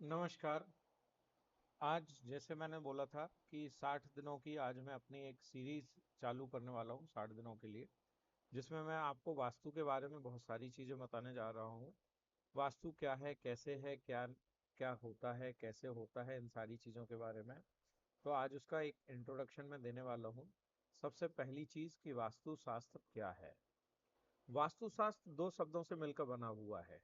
नमस्कार। आज जैसे मैंने बोला था कि 60 दिनों की आज मैं अपनी एक सीरीज चालू करने वाला हूँ 60 दिनों के लिए, जिसमें मैं आपको वास्तु के बारे में बहुत सारी चीज़ें बताने जा रहा हूँ। वास्तु क्या है, कैसे है, क्या क्या होता है, कैसे होता है, इन सारी चीज़ों के बारे में। तो आज उसका एक इंट्रोडक्शन मैं देने वाला हूँ। सबसे पहली चीज़ कि वास्तु शास्त्र क्या है। वास्तु शास्त्र दो शब्दों से मिलकर बना हुआ है।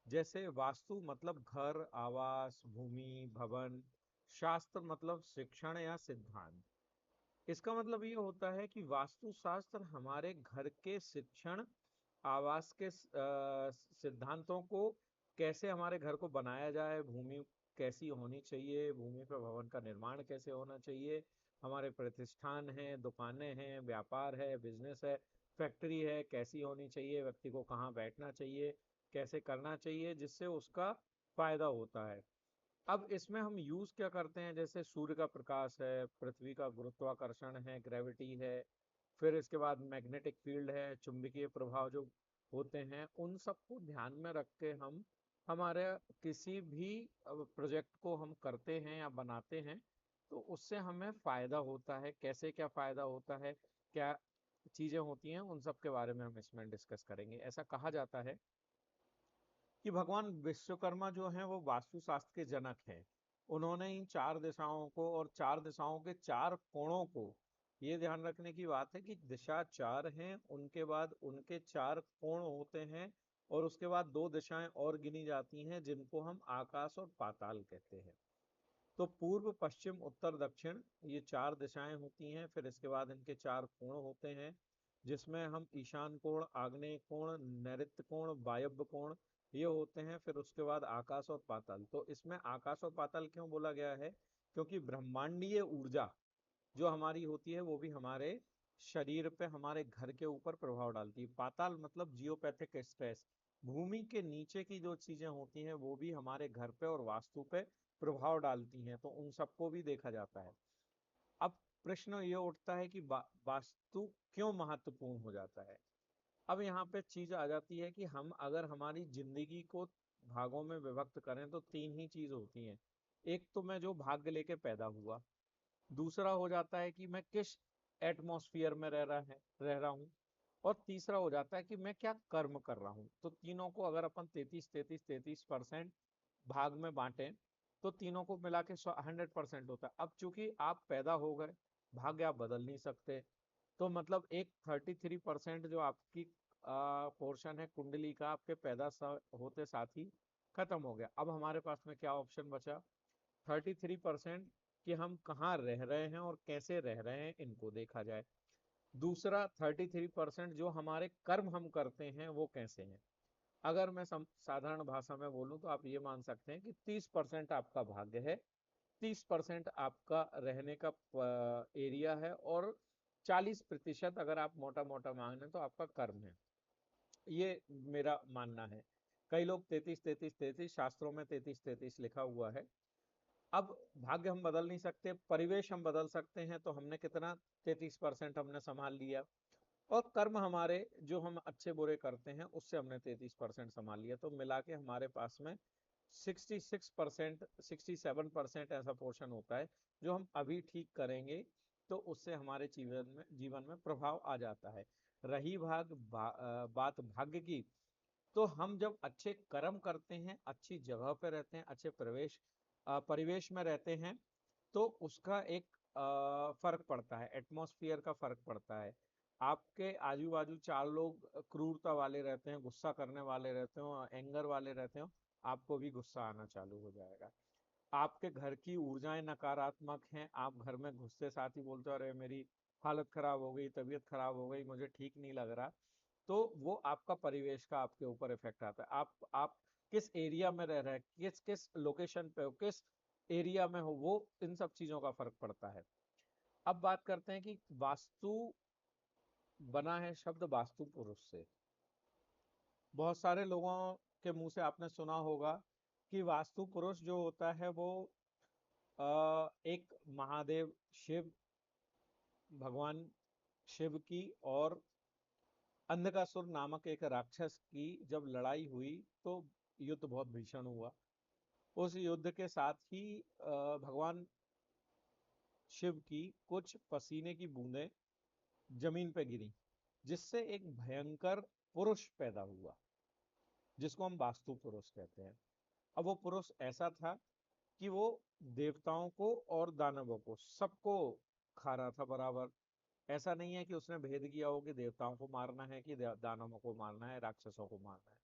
जैसे वास्तु मतलब घर, आवास, भूमि, भवन। शास्त्र मतलब शिक्षण या सिद्धांत। इसका मतलब ये होता है कि वास्तु शास्त्र हमारे घर के शिक्षण, आवास के सिद्धांतों को, कैसे हमारे घर को बनाया जाए, भूमि कैसी होनी चाहिए, भूमि पर भवन का निर्माण कैसे होना चाहिए, हमारे प्रतिष्ठान हैं, दुकानें हैं, व्यापार है, बिजनेस है, फैक्ट्री है, कैसी होनी चाहिए, व्यक्ति को कहाँ बैठना चाहिए, कैसे करना चाहिए जिससे उसका फायदा होता है। अब इसमें हम यूज क्या करते हैं, जैसे सूर्य का प्रकाश है, पृथ्वी का गुरुत्वाकर्षण है, ग्रेविटी है, फिर इसके बाद मैग्नेटिक फील्ड है, चुंबकीय प्रभाव जो होते हैं, उन सबको ध्यान में रख के हम हमारे किसी भी प्रोजेक्ट को हम करते हैं या बनाते हैं, तो उससे हमें फायदा होता है। कैसे क्या फायदा होता है, क्या चीजें होती हैं, उन सब के बारे में हम इसमें डिस्कस करेंगे। ऐसा कहा जाता है कि भगवान विश्वकर्मा जो हैं वो वास्तुशास्त्र के जनक हैं। उन्होंने इन चार दिशाओं को और चार दिशाओं के चार कोणों को, ये ध्यान रखने की बात है कि दिशा चार हैं, उनके बाद उनके चार कोण होते हैं, और उसके बाद दो दिशाएं और गिनी जाती हैं जिनको हम आकाश और पाताल कहते हैं। तो पूर्व, पश्चिम, उत्तर, दक्षिण, ये चार दिशाएं होती हैं। फिर इसके बाद इनके चार कोण होते हैं, जिसमें हम ईशान कोण, आग्नेय कोण, नैऋत्य कोण, वायव्य कोण, ये होते हैं। फिर उसके बाद आकाश और पाताल। तो इसमें आकाश और पाताल क्यों बोला गया है, क्योंकि ब्रह्मांडीय ऊर्जा जो हमारी होती है वो भी हमारे शरीर पे, हमारे घर के ऊपर प्रभाव डालती है। पाताल मतलब जियोपैथिक स्पेस, भूमि के नीचे की जो चीजें होती हैं वो भी हमारे घर पे और वास्तु पे प्रभाव डालती हैं, तो उन सबको भी देखा जाता है। अब प्रश्न ये उठता है कि वास्तु क्यों महत्वपूर्ण हो जाता है। अब यहाँ पे चीज आ जाती है कि हम अगर हमारी जिंदगी को भागों में विभक्त करें तो तीन ही चीज होती हैं। एक तो मैं जो भाग्य लेके पैदा हुआ, दूसरा हो जाता है कि मैं किस एटमॉस्फेयर में रह रहा हूँ, और तीसरा हो जाता है कि मैं क्या कर्म कर रहा हूँ। तो तीनों को अगर अपन 33-33-33% भाग में बांटें, तो तीनों को मिला के 100% होता है। अब चूंकि आप पैदा हो गए, भाग्य आप बदल नहीं सकते, तो मतलब एक 33% जो आपकी पोर्शन है कुंडली का, आपके होते साथ ही खत्म हो गया। अब हमारे पास में क्या ऑप्शन बचा, 33% कि हम कहाँ रह रहे हैं और कैसे रह रहे हैं, इनको देखा जाए। दूसरा 33% जो हमारे कर्म हम करते हैं वो कैसे हैं। अगर मैं साधारण भाषा में बोलूं तो आप ये मान सकते हैं कि 30% आपका भाग्य है, 30% आपका रहने का एरिया है, और 40% अगर आप मोटा मोटा माने तो आपका कर्म है। ये मेरा मानना है। कई लोग 33-33-33, शास्त्रों में 33-33 लिखा हुआ है। अब भाग्य हम बदल नहीं सकते, परिवेश हम बदल सकते हैं, तो हमने कितना, 33% हमने संभाल लिया। और कर्म हमारे जो हम अच्छे बुरे करते हैं उससे हमने 33% संभाल लिया, तो मिला के हमारे पास में 66%, 67% ऐसा पोर्शन होता है जो हम अभी ठीक करेंगे, तो उससे हमारे जीवन में प्रभाव आ जाता है। रही बात भाग्य की, तो हम जब अच्छे कर्म करते हैं, अच्छी जगह पे रहते हैं, अच्छे परिवेश में रहते हैं, तो उसका एक फर्क पड़ता है, एटमॉस्फेयर का फर्क पड़ता है। आपके आजू बाजू चार लोग क्रूरता वाले रहते हैं, गुस्सा करने वाले रहते हो, एंगर वाले रहते हो, आपको भी गुस्सा आना चालू हो जाएगा। आपके घर की ऊर्जाएं नकारात्मक हैं, आप घर में घुसते साथ ही बोलते हो अरे मेरी हालत खराब हो गई, तबीयत खराब हो गई, मुझे ठीक नहीं लग रहा, तो वो आपका परिवेश का आपके ऊपर इफेक्ट आता है। आप किस एरिया में रह रहे हैं, किस किस लोकेशन पे हो, किस एरिया में हो, वो इन सब चीजों का फर्क पड़ता है। अब बात करते हैं कि वास्तु बना है शब्द वास्तु पुरुष से। बहुत सारे लोगों के मुंह से आपने सुना होगा कि वास्तु पुरुष जो होता है वो एक महादेव शिव, भगवान शिव की और अंधकासुर नामक एक राक्षस की जब लड़ाई हुई, तो युद्ध बहुत भीषण हुआ। उस युद्ध के साथ ही भगवान शिव की कुछ पसीने की बूंदें जमीन पे गिरी, जिससे एक भयंकर पुरुष पैदा हुआ, जिसको हम वास्तु पुरुष कहते हैं। अब वो पुरुष ऐसा था कि वो देवताओं को और दानवों को सबको खा रहा था बराबर। ऐसा नहीं है कि उसने भेद किया हो कि देवताओं को मारना है कि दानवों को मारना है, राक्षसों को मारना है,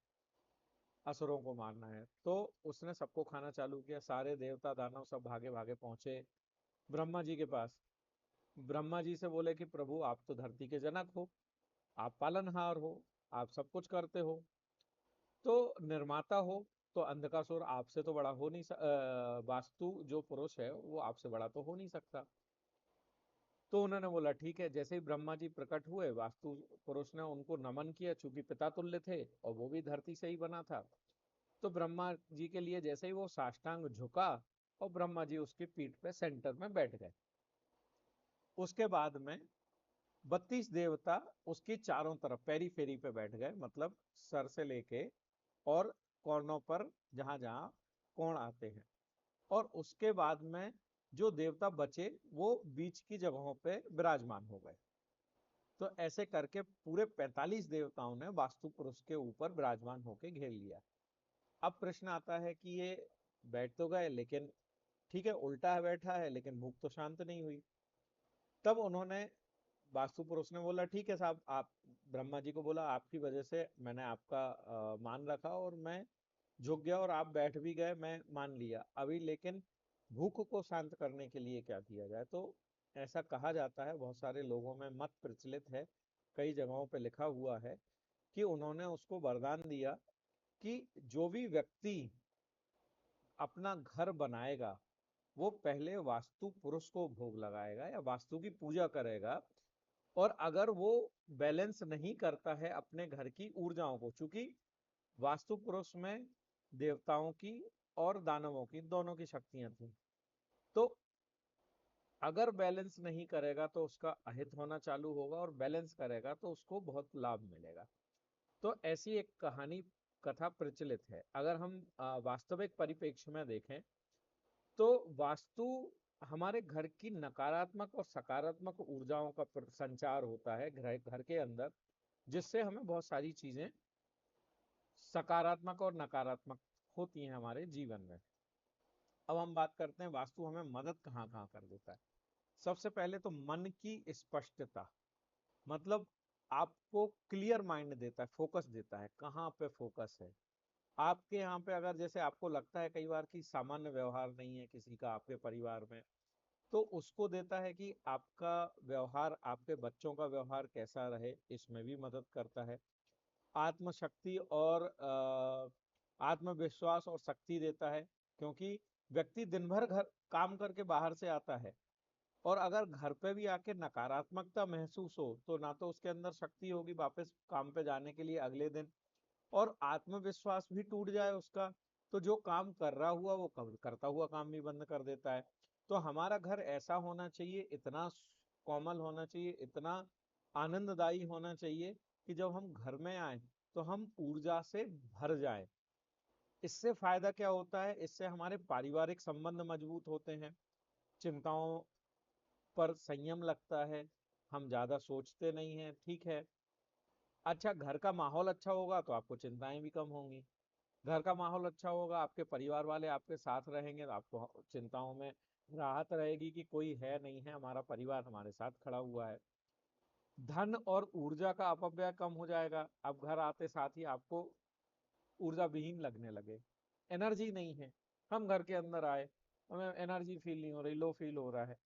असुरों को मारना है। तो उसने सबको खाना चालू किया। सारे देवता दानव सब भागे भागे पहुंचे ब्रह्मा जी के पास। ब्रह्मा जी से बोले कि प्रभु आप तो धरती के जनक हो, आप पालनहार हो, आप सब कुछ करते हो, तो निर्माता हो, तो अंधकासुर आपसे तो बड़ा हो नहीं वास्तु जो पुरुष है वो आपसे बड़ा तो हो नहीं सकता। तो उन्होंने बोला ठीक है। जैसे ही ब्रह्मा जी प्रकट हुए, वास्तु पुरुष ने उनको नमन किया, चूंकि पिता तुल्य थे और वो भी धरती से ही बना था। तो ब्रह्मा जी के लिए जैसे ही वो साष्टांग झुका, और ब्रह्मा जी उसकी पीठ पे सेंटर में बैठ गए। उसके बाद में 32 देवता उसकी चारों तरफ पेरी फेरी पे बैठ गए, मतलब सर से लेके और कोनों पर, जहां जहां कोण आते हैं। और उसके बाद में जो देवता बचे वो बीच की जगहों पे विराजमान हो गए। तो ऐसे करके पूरे 45 देवताओं ने वास्तु पुरुष के ऊपर विराजमान होकर घेर लिया। अब प्रश्न आता है कि ये बैठ तो गए, लेकिन ठीक है उल्टा बैठा है, लेकिन भूख तो शांत नहीं हुई। तब उन्होंने, वास्तु पुरुष ने बोला ठीक है साहब, आप ब्रह्मा जी को बोला आपकी वजह से मैंने आपका मान रखा और मैं झुक गया और आप बैठ भी गए, मैं मान लिया अभी, लेकिन भूख को शांत करने के लिए क्या किया जाए। तो ऐसा कहा जाता है, बहुत सारे लोगों में मत प्रचलित है, कई जगहों पे लिखा हुआ है कि उन्होंने उसको वरदान दिया कि जो भी व्यक्ति अपना घर बनाएगा वो पहले वास्तु पुरुष को भोग लगाएगा या वास्तु की पूजा करेगा। और अगर वो बैलेंस नहीं करता है अपने घर की ऊर्जाओं को, चूंकि वास्तु पुरुष में देवताओं की और दानवों की दोनों की शक्तियां थी, तो अगर बैलेंस नहीं करेगा तो उसका अहित होना चालू होगा, और बैलेंस करेगा तो उसको बहुत लाभ मिलेगा। तो ऐसी एक कहानी, कथा प्रचलित है। अगर हम वास्तविक परिप्रेक्ष्य में देखें तो वास्तु हमारे घर की नकारात्मक और सकारात्मक ऊर्जाओं का संचार होता है घर घर के अंदर, जिससे हमें बहुत सारी चीजें सकारात्मक और नकारात्मक होती हैं हमारे जीवन में। अब हम बात करते हैं वास्तु हमें मदद कहाँ कहाँ कर देता है। सबसे पहले तो मन की स्पष्टता, मतलब आपको क्लियर माइंड देता है, फोकस देता है, कहाँ पे फोकस है आपके यहाँ पे। अगर जैसे आपको लगता है कई बार कि सामान्य व्यवहार नहीं है किसी का आपके परिवार में, तो उसको देता है कि आपका व्यवहार, आपके बच्चों का व्यवहार कैसा रहे, इसमें भी मदद करता है। आत्मशक्ति और आत्मविश्वास और शक्ति देता है, क्योंकि व्यक्ति दिन भर घर काम करके बाहर से आता है, और अगर घर पे भी आके नकारात्मकता महसूस हो तो ना तो उसके अंदर शक्ति होगी वापस काम पे जाने के लिए अगले दिन, और आत्मविश्वास भी टूट जाए उसका, तो जो काम कर रहा हुआ वो करता हुआ काम भी बंद कर देता है। तो हमारा घर ऐसा होना चाहिए, इतना कोमल होना चाहिए, इतना आनंददायी होना चाहिए कि जब हम घर में आए तो हम ऊर्जा से भर जाएं। इससे फायदा क्या होता है, इससे हमारे पारिवारिक संबंध मजबूत होते हैं, चिंताओं पर संयम लगता है, हम ज्यादा सोचते नहीं हैं, ठीक है। अच्छा, घर का माहौल अच्छा होगा तो आपको चिंताएं भी कम होंगी। घर का माहौल अच्छा होगा, आपके परिवार वाले आपके साथ रहेंगे, तो आपको चिंताओं में राहत रहेगी कि कोई है नहीं है, हमारा परिवार हमारे साथ खड़ा हुआ है। धन और ऊर्जा का अपव्यय कम हो जाएगा। अब घर आते साथ ही आपको ऊर्जा विहीन लगने लगे, एनर्जी नहीं है, हम घर के अंदर आए, हमें एनर्जी फील नहीं हो रही, लो फील हो रहा है।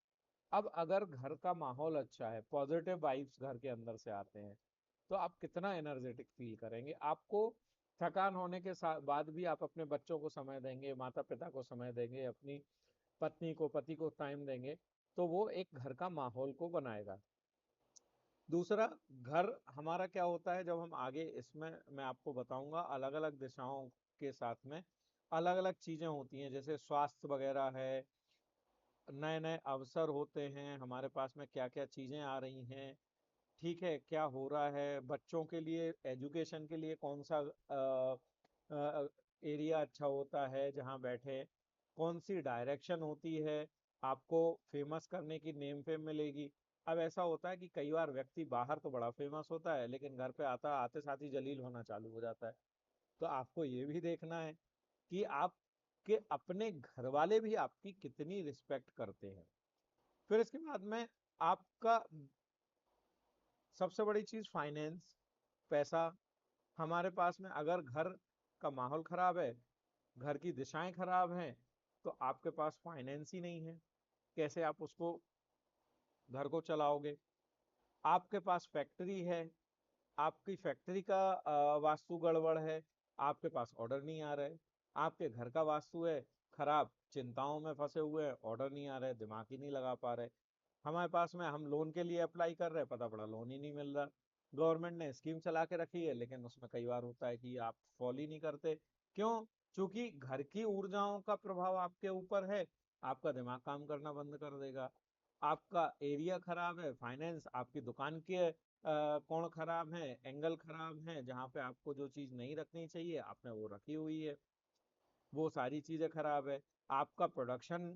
अब अगर घर का माहौल अच्छा है, पॉजिटिव वाइब्स घर के अंदर से आते हैं, तो आप कितना एनर्जेटिक फील करेंगे। आपको थकान होने के बाद भी आप अपने बच्चों को समय देंगे, माता पिता को समय देंगे, अपनी पत्नी को, पति को टाइम देंगे, तो वो एक घर का माहौल को बनाएगा। दूसरा, घर हमारा क्या होता है, जब हम आगे इसमें मैं आपको बताऊंगा, अलग अलग दिशाओं के साथ में अलग अलग चीजें होती हैं, जैसे स्वास्थ्य वगैरह है, नए नए अवसर होते हैं हमारे पास में, क्या क्या चीजें आ रही हैं, ठीक है, क्या हो रहा है बच्चों के लिए, एजुकेशन के लिए कौन सा एरिया अच्छा होता है जहाँ बैठे, कौन सी डायरेक्शन होती है, आपको फेमस करने की नेम फेम मिलेगी। अब ऐसा होता है कि कई बार व्यक्ति बाहर तो बड़ा फेमस होता है, लेकिन घर पे आता आते साथ ही जलील होना चालू हो जाता है। तो आपको ये भी देखना है कि आपके अपने घर वाले भी आपकी कितनी रिस्पेक्ट करते हैं। फिर इसके बाद में आपका सबसे बड़ी चीज फाइनेंस, पैसा। हमारे पास में अगर घर का माहौल खराब है, घर की दिशाएं खराब हैं, तो आपके पास फाइनेंस ही नहीं है, कैसे आप उसको घर को चलाओगे। आपके पास फैक्ट्री है, आपकी फैक्ट्री का वास्तु गड़बड़ है, आपके पास ऑर्डर नहीं आ रहे। आपके घर का वास्तु है खराब, चिंताओं में फंसे हुए हैं, ऑर्डर नहीं आ रहे, दिमाग ही नहीं लगा पा रहे। हमारे पास में हम लोन के लिए अप्लाई कर रहे हैं, पता पड़ा लोन ही नहीं मिल रहा। गवर्नमेंट ने स्कीम चला के रखी है, लेकिन उसमें कई बार होता है कि आप फॉलो ही नहीं करते। क्यों? क्योंकि घर की ऊर्जाओं का प्रभाव आपके ऊपर है, आपका दिमाग काम करना बंद कर देगा। आपका एरिया खराब है, फाइनेंस, आपकी दुकान के कोण खराब है, एंगल खराब है, जहाँ पे आपको जो चीज नहीं रखनी चाहिए आपने वो रखी हुई है, वो सारी चीजें खराब है। आपका प्रोडक्शन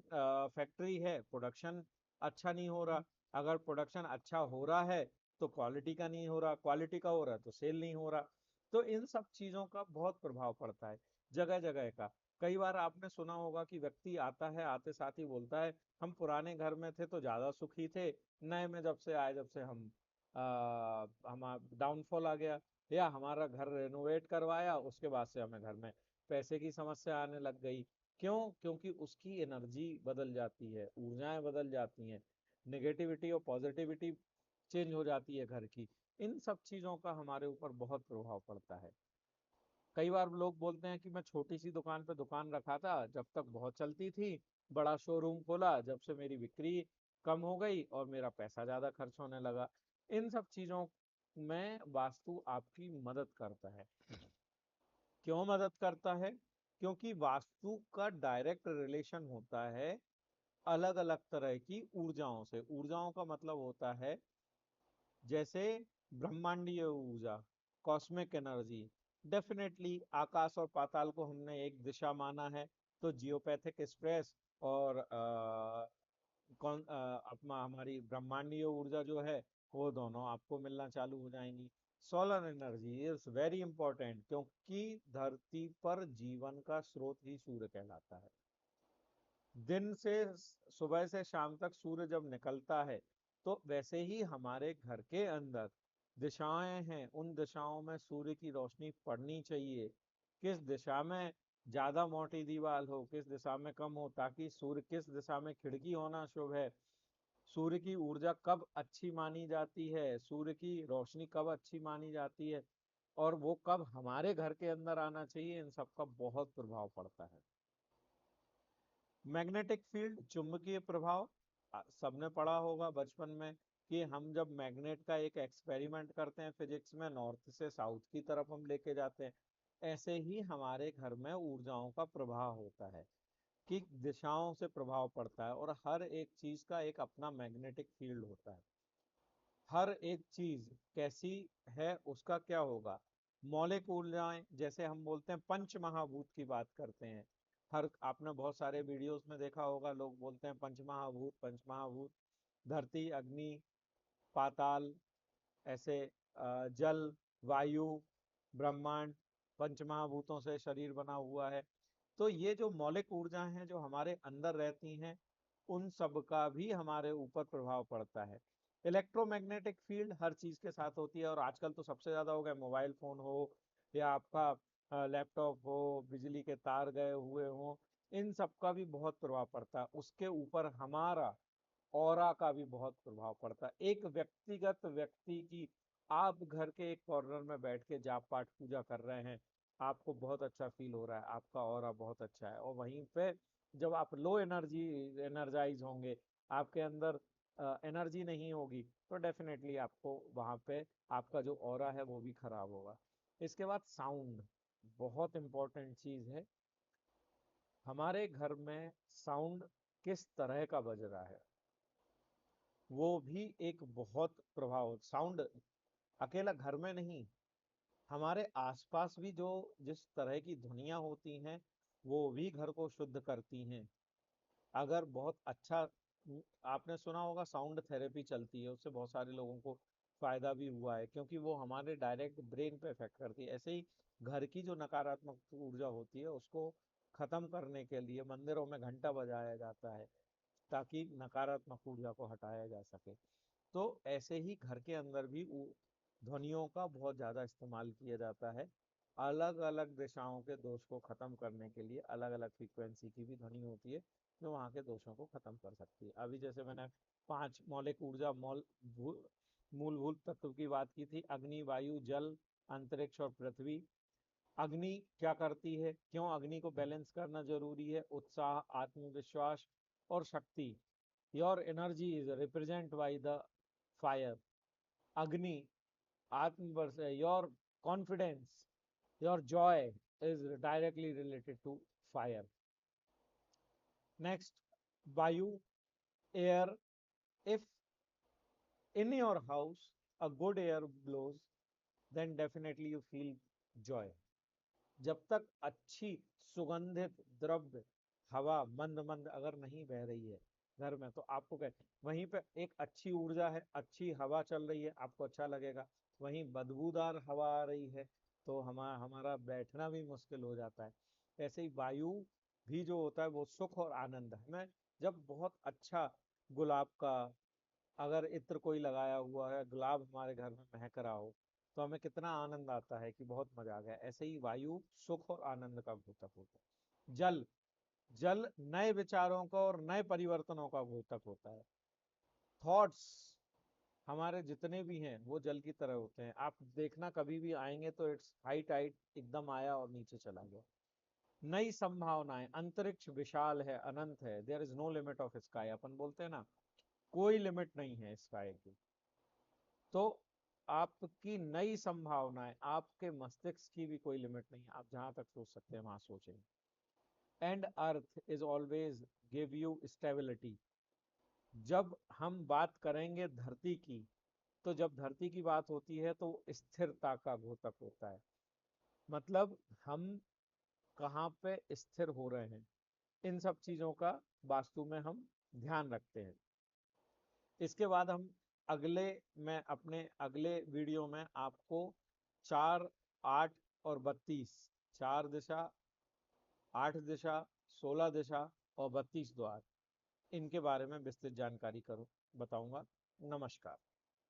फैक्ट्री है, प्रोडक्शन अच्छा नहीं हो रहा। अगर प्रोडक्शन अच्छा हो रहा है तो क्वालिटी का नहीं हो रहा, क्वालिटी का हो रहा है तो सेल नहीं हो रहा। तो इन सब चीजों का बहुत प्रभाव पड़ता है, जगह जगह का। कई बार आपने सुना होगा कि व्यक्ति आता है, आते साथ ही बोलता है हम पुराने घर में थे तो ज्यादा सुखी थे, नए में जब से आए, जब से हमारा डाउनफॉल आ गया, या हमारा घर रेनोवेट करवाया उसके बाद से हमें घर में पैसे की समस्या आने लग गई। क्यों? क्योंकि उसकी एनर्जी बदल जाती है, ऊर्जाएं बदल जाती हैं, नेगेटिविटी और पॉजिटिविटी चेंज हो जाती है घर की। इन सब चीजों का हमारे ऊपर बहुत प्रभाव पड़ता है। कई बार लोग बोलते हैं कि मैं छोटी सी दुकान पे दुकान रखा था, जब तक बहुत चलती थी, बड़ा शोरूम खोला जब से मेरी बिक्री कम हो गई और मेरा पैसा ज्यादा खर्च होने लगा। इन सब चीजों में वास्तु आपकी मदद करता है। क्यों मदद करता है? क्योंकि वास्तु का डायरेक्ट रिलेशन होता है अलग अलग तरह की ऊर्जाओं से। ऊर्जाओं का मतलब होता है जैसे ब्रह्मांडीय ऊर्जा, कॉस्मिक एनर्जी। डेफिनेटली आकाश और पाताल को हमने एक दिशा माना है, तो जियोपैथिक स्ट्रेस और अपना हमारी ब्रह्मांडीय ऊर्जा जो है वो दोनों आपको मिलना चालू हो जाएंगी। Solar energy is very important, क्योंकि धरती पर जीवन का स्रोत ही सूर्य कहलाता है। दिन से सुबह से शाम तक सूर्य जब निकलता है, तो वैसे ही हमारे घर के अंदर दिशाएं हैं, उन दिशाओं में सूर्य की रोशनी पड़नी चाहिए। किस दिशा में ज्यादा मोटी दीवार हो, किस दिशा में कम हो, ताकि सूर्य किस दिशा में खिड़की होना शुभ है, सूर्य की ऊर्जा कब अच्छी मानी जाती है, सूर्य की रोशनी कब अच्छी मानी जाती है, और वो कब हमारे घर के अंदर आना चाहिए, इन सब का बहुत प्रभाव पड़ता है। मैग्नेटिक फील्ड, चुंबकीय प्रभाव। सबने पढ़ा होगा बचपन में कि हम जब मैग्नेट का एक एक्सपेरिमेंट करते हैं फिजिक्स में, नॉर्थ से साउथ की तरफ हम लेके जाते हैं, ऐसे ही हमारे घर में ऊर्जाओं का प्रभाव होता है कि दिशाओं से प्रभाव पड़ता है, और हर एक चीज का एक अपना मैग्नेटिक फील्ड होता है। हर एक चीज कैसी है उसका क्या होगा। मौलिक ऊर्जाएं, जैसे हम बोलते हैं पंच महाभूत की बात करते हैं, हर आपने बहुत सारे वीडियोस में देखा होगा, लोग बोलते हैं पंचमहाभूत पंचमहाभूत। धरती, अग्नि, पाताल, ऐसे जल, वायु, ब्रह्मांड, पंचमहाभूतों से शरीर बना हुआ है। तो ये जो मौलिक ऊर्जा हैं जो हमारे अंदर रहती हैं, उन सब का भी हमारे ऊपर प्रभाव पड़ता है। इलेक्ट्रोमैग्नेटिक फील्ड हर चीज के साथ होती है, और आजकल तो सबसे ज्यादा हो गया, मोबाइल फोन हो या आपका लैपटॉप हो, बिजली के तार गए हुए हो, इन सब का भी बहुत प्रभाव पड़ता है। उसके ऊपर हमारा ऑरा का भी बहुत प्रभाव पड़ता है। एक व्यक्तिगत व्यक्ति की, आप घर के एक कॉर्नर में बैठ के जाप पाठ पूजा कर रहे हैं, आपको बहुत अच्छा फील हो रहा है, आपका ऑरा बहुत अच्छा है, और वहीं पे जब आप लो एनर्जी एनर्जाइज होंगे, आपके अंदर एनर्जी नहीं होगी, तो डेफिनेटली आपको वहां पे आपका जो ऑरा है वो भी खराब होगा। इसके बाद साउंड, बहुत इंपॉर्टेंट चीज है। हमारे घर में साउंड किस तरह का बज रहा है, वो भी एक बहुत प्रभाव। साउंड अकेला घर में नहीं, हमारे आसपास भी जो जिस तरह की ध्वनियाँ होती हैं, वो भी घर को शुद्ध करती हैं। अगर बहुत अच्छा, आपने सुना होगा साउंड थेरेपी चलती है, उससे बहुत सारे लोगों को फायदा भी हुआ है, क्योंकि वो हमारे डायरेक्ट ब्रेन पे इफेक्ट करती है। ऐसे ही घर की जो नकारात्मक ऊर्जा होती है उसको खत्म करने के लिए मंदिरों में घंटा बजाया जाता है, ताकि नकारात्मक ऊर्जा को हटाया जा सके। तो ऐसे ही घर के अंदर भी ध्वनियों का बहुत ज्यादा इस्तेमाल किया जाता है। अलग अलग दिशाओं के दोष को खत्म करने के लिए अलग अलग फ्रीक्वेंसी की भी ध्वनि होती है, जो वहाँ के दोषों को खत्म कर सकती है। अभी जैसे मैंने 5 मौलिक ऊर्जा मूलभूत तत्व की बात की थी, अग्नि, वायु, जल, अंतरिक्ष और पृथ्वी। अग्नि क्या करती है, क्यों अग्नि को बैलेंस करना जरूरी है? उत्साह, आत्मविश्वास और शक्ति। Your energy is represent by the fire. अग्नि, आत्मवर्ष, your confidence, your joy is directly related to fire. Next, vayu, air. If in your house a good air blows, then definitely you feel joy. जब तक अच्छी सुगंधित द्रव्य हवा मंद मंद अगर नहीं बह रही है घर में, तो आपको क्या, वहीं पे एक अच्छी ऊर्जा है, अच्छी हवा चल रही है, आपको अच्छा लगेगा। वहीं बदबूदार हवा आ रही है तो हमारा बैठना भी मुश्किल हो जाता है। ऐसे ही वायु भी जो होता है वो सुख और आनंद है। हमें जब बहुत अच्छा गुलाब का अगर इत्र कोई लगाया हुआ है, गुलाब हमारे घर में महक रहा हो, तो हमें कितना आनंद आता है कि बहुत मजा आ गया। ऐसे ही वायु सुख और आनंद का द्योतक होता है। जल, जल नए विचारों का और नए परिवर्तनों का द्योतक होता है। थॉट्स हमारे जितने भी हैं वो जल की तरह होते हैं। आप देखना कभी भी आएंगे तो इट्स हाई टाइड, एकदम आया और नीचे चला गया। नई संभावनाएं, अंतरिक्ष विशाल है, अनंत है, there is no limit of sky. अपन बोलते हैं ना, कोई लिमिट नहीं है स्काई की। तो आपकी नई संभावनाएं, आपके मस्तिष्क की भी कोई लिमिट नहीं है, आप जहां तक सोच सकते हैं वहां सोचें। And earth is always give you stability. जब हम बात करेंगे धरती की, तो जब धरती की बात होती है तो स्थिरता का द्योतक होता है। मतलब हम कहाँ पे स्थिर हो रहे हैं, इन सब चीजों का वास्तु में हम ध्यान रखते हैं। इसके बाद हम अगले मैं अपने अगले वीडियो में आपको 4, 8 और 32, 4 दिशा, 8 दिशा, 16 दिशा और 32 द्वार, इनके बारे में विस्तृत जानकारी करूँ बताऊंगा। नमस्कार।